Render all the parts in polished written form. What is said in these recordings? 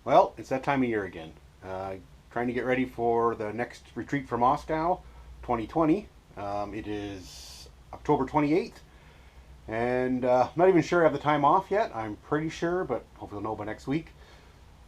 Well, it's that time of year again. Trying to get ready for the next retreat for Moscow 2020. It is October 28th, and I'm not even sure I have the time off yet. I'm pretty sure, but hopefully I'll know by next week.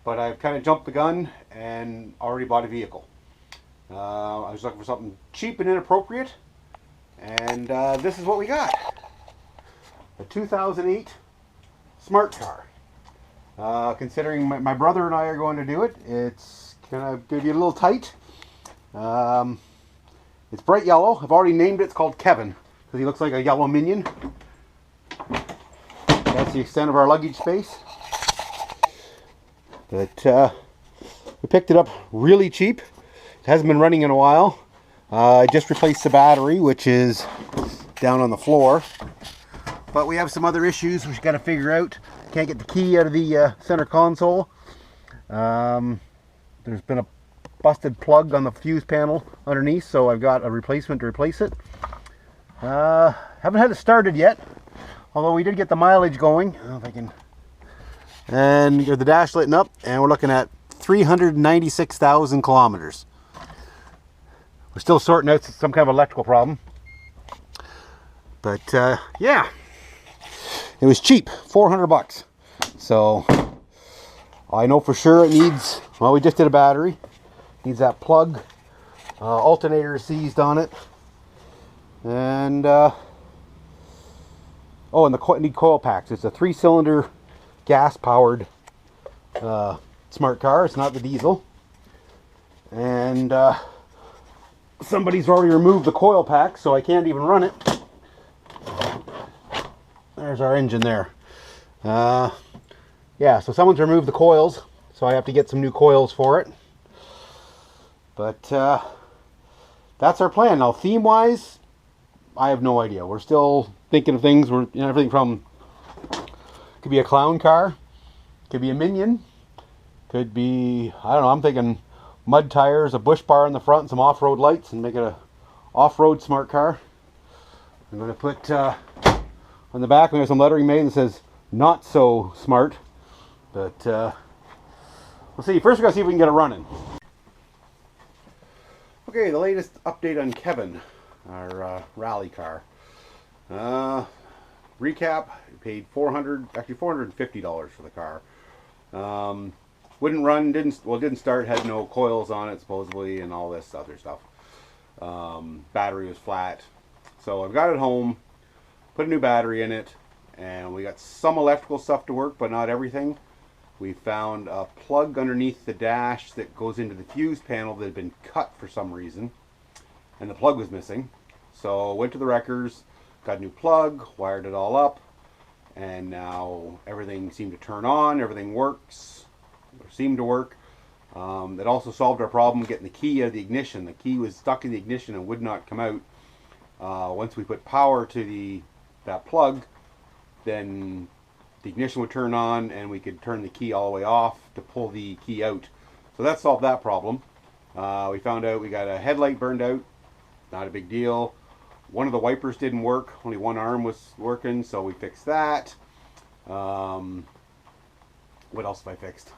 But I've kind of jumped the gun and already bought a vehicle. I was looking for something cheap and inappropriate, and this is what we got. A 2008 smart car. Considering my brother and I are going to do it, it's going to be a little tight. It's bright yellow. I've already named it. It's called Kevin because he looks like a yellow minion. That's the extent of our luggage space. But we picked it up really cheap. It hasn't been running in a while. I just replaced the battery, which is down on the floor. But we have some other issues we've got to figure out. Can't get the key out of the center console. There's been a busted plug on the fuse panel underneath, so I've got a replacement to replace it. Haven't had it started yet, although we did get the mileage going. I don't know if I can. And you got the dash lighting up, and we're looking at 396,000 kilometers. We're still sorting out some kind of electrical problem. But yeah. It was cheap, 400 bucks. So I know for sure it needs, well, we just did a battery. Needs that plug. Alternator is seized on it. And, oh, and the need coil packs. It's a 3-cylinder gas-powered smart car. It's not the diesel. And somebody's already removed the coil pack, so I can't even run it. There's our engine there. Yeah, so someone's removed the coils, so I have to get some new coils for it. But that's our plan. Now, theme-wise, I have no idea. We're still thinking of things. We're everything from could be a clown car, could be a minion, could be, I don't know. I'm thinking mud tires, a bush bar in the front, and some off-road lights, and make it a off-road smart car. I'm going to put on the back we have some lettering made that says "Not so smart," but we'll see. First, we're gonna see if we can get it running. Okay, the latest update on Kevin, our rally car. Recap: we paid $450 for the car. Wouldn't run, didn't start, had no coils on it supposedly, and all this other stuff. Battery was flat, so I've got it home. Put a new battery in it, and we got some electrical stuff to work, but not everything. We found a plug underneath the dash that goes into the fuse panel that had been cut for some reason, and the plug was missing. So went to the wreckers, got a new plug, wired it all up, and now everything seemed to turn on, everything works, or seemed to work. It also solved our problem getting the key out of the ignition. The key was stuck in the ignition and would not come out. Once we put power to that plug, then the ignition would turn on and we could turn the key all the way off to pull the key out. So that solved that problem. We found out we got a headlight burned out. Not a big deal. One of the wipers didn't work. Only one arm was working, so we fixed that. What else have I fixed?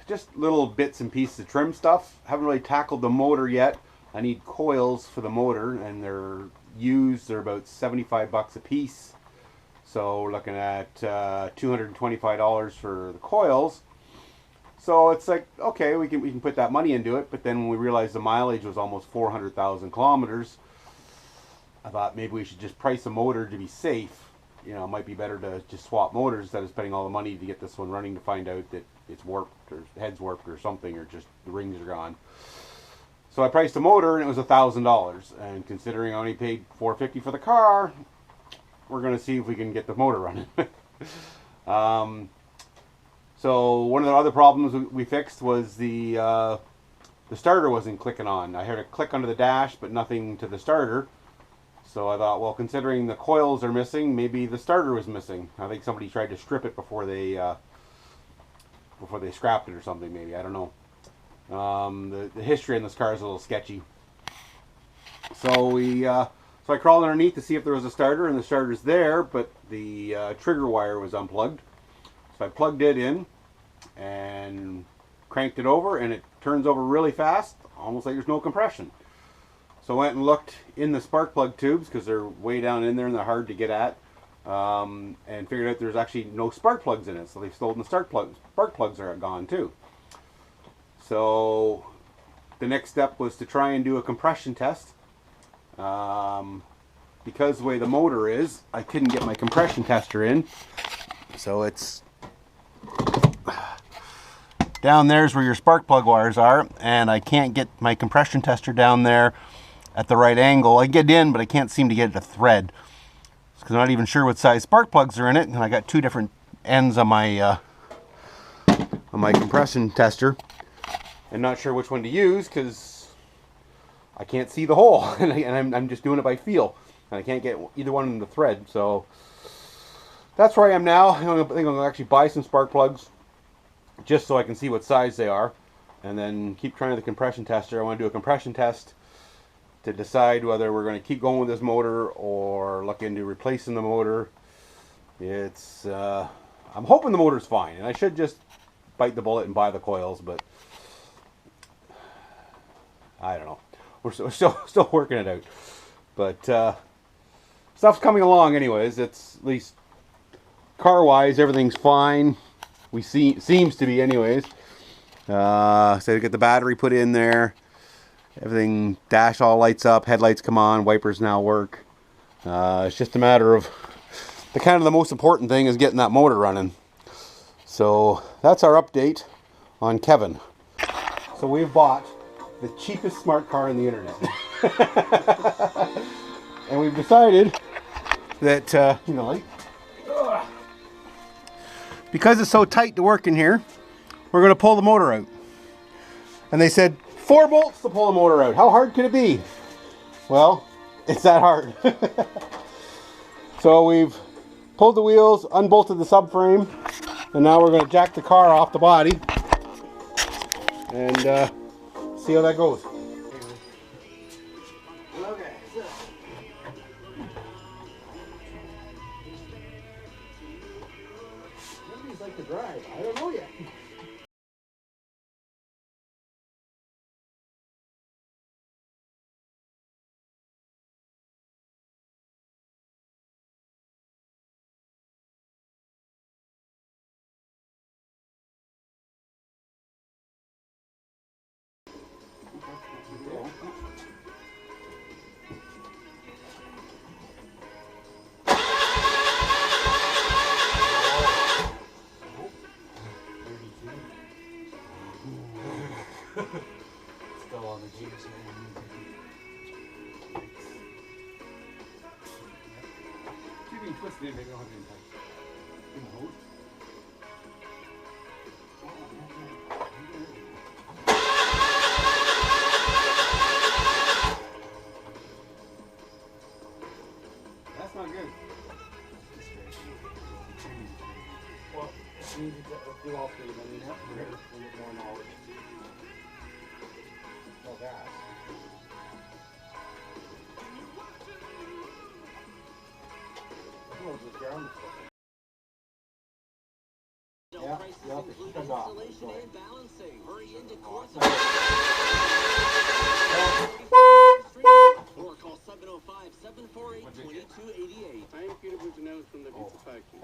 Just little bits and pieces of trim stuff. Haven't really tackled the motor yet. I need coils for the motor, and they're used. They're about 75 bucks a piece. So we're looking at $225 for the coils. So it's like, okay, we can put that money into it. But then when we realized the mileage was almost 400,000 kilometers, I thought maybe we should just price a motor to be safe. You know, it might be better to just swap motors instead of spending all the money to get this one running to find out that it's warped or the head's warped or something, or just the rings are gone. So I priced the motor and it was $1,000. And considering I only paid $450 for the car, we're going to see if we can get the motor running. So one of the other problems we fixed was the starter wasn't clicking on. I heard it click under the dash, but nothing to the starter. So I thought, well, considering the coils are missing, maybe the starter was missing. I think somebody tried to strip it before they scrapped it or something. Maybe, I don't know. The history on this car is a little sketchy. So I crawled underneath to see if there was a starter, and the starter's there, but the trigger wire was unplugged. So I plugged it in, and cranked it over, and it turns over really fast, almost like there's no compression. So I went and looked in the spark plug tubes, because they're way down in there and they're hard to get at, and figured out there's actually no spark plugs in it. So they've stolen the spark plugs are gone too. So the next step was to try and do a compression test. Because the way the motor is, I couldn't get my compression tester in. So it's down there's where your spark plug wires are, and I can't get my compression tester down there at the right angle. I get in, but I can't seem to get it to thread, because I'm not even sure what size spark plugs are in it, and I got two different ends on my compression tester, and not sure which one to use because I can't see the hole, and I'm just doing it by feel, and I can't get either one in the thread. So that's where I am now. I think I'm going to actually buy some spark plugs just so I can see what size they are, and then keep trying the compression tester. I want to do a compression test to decide whether we're going to keep going with this motor or look into replacing the motor. It's I'm hoping the motor's fine, and I should just bite the bullet and buy the coils, but I don't know. We're still working it out, but stuff's coming along anyways. It's at least car-wise, everything's fine. Seems to be anyways. So to get the battery put in there, everything, dash all lights up, headlights come on, wipers now work. It's just a matter of the most important thing is getting that motor running. So that's our update on Kevin. So we've bought the cheapest smart car on the internet. And we've decided that, because it's so tight to work in here, we're going to pull the motor out. And they said 4 bolts to pull the motor out. How hard could it be? Well, it's that hard. So we've pulled the wheels, unbolted the subframe, and now we're going to jack the car off the body and see how that goes. Okay. Nobody's like to drive. I don't know yet. Still on the Jeeps, man. Keep being twisted in, maybe I don't have any time. In the hose? That's not good. Well, we need to do all three of them. We have to get more knowledge. Oh, gas. Oh, the ground. Yeah, it comes off. Or call 705-748-2288. I am Peter Bujanelli from the Pizza Factory.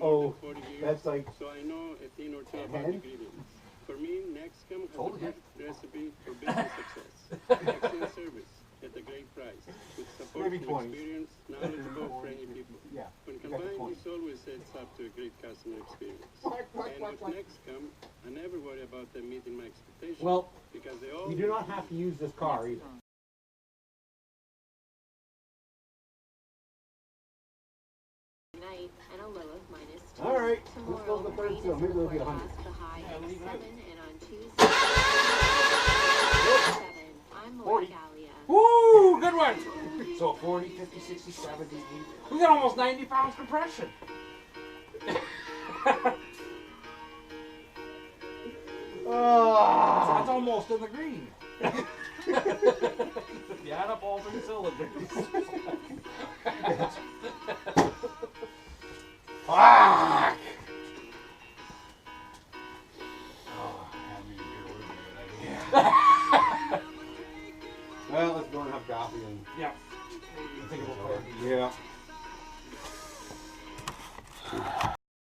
Oh, that's like. So I know a thing or two about ingredients. For me, Nexcom has a good recipe for business success. Excellent service at a great price. With support from experience, knowledgeable, friendly people. Yeah, When combined, this always sets up to a great customer experience. And with Nexcom, I never worry about them meeting my expectations. Well, because they all you do not have to use this car either. Night and a low of -2. All right, Tomorrow, let's go to the third rain field. is Maybe we'll get forecast 100. with a high Yeah, of leave it 7, out. and on Tuesday, 7. I'm Lori 40. Gallia. Woo, good one. So 40, 50, 60, 70, 80. We got almost 90 pounds compression. Oh. That's almost in the green. You add up all 3 cylinders. Fuck! Well, let's go and have coffee and Yeah. I think it'll probably be yeah.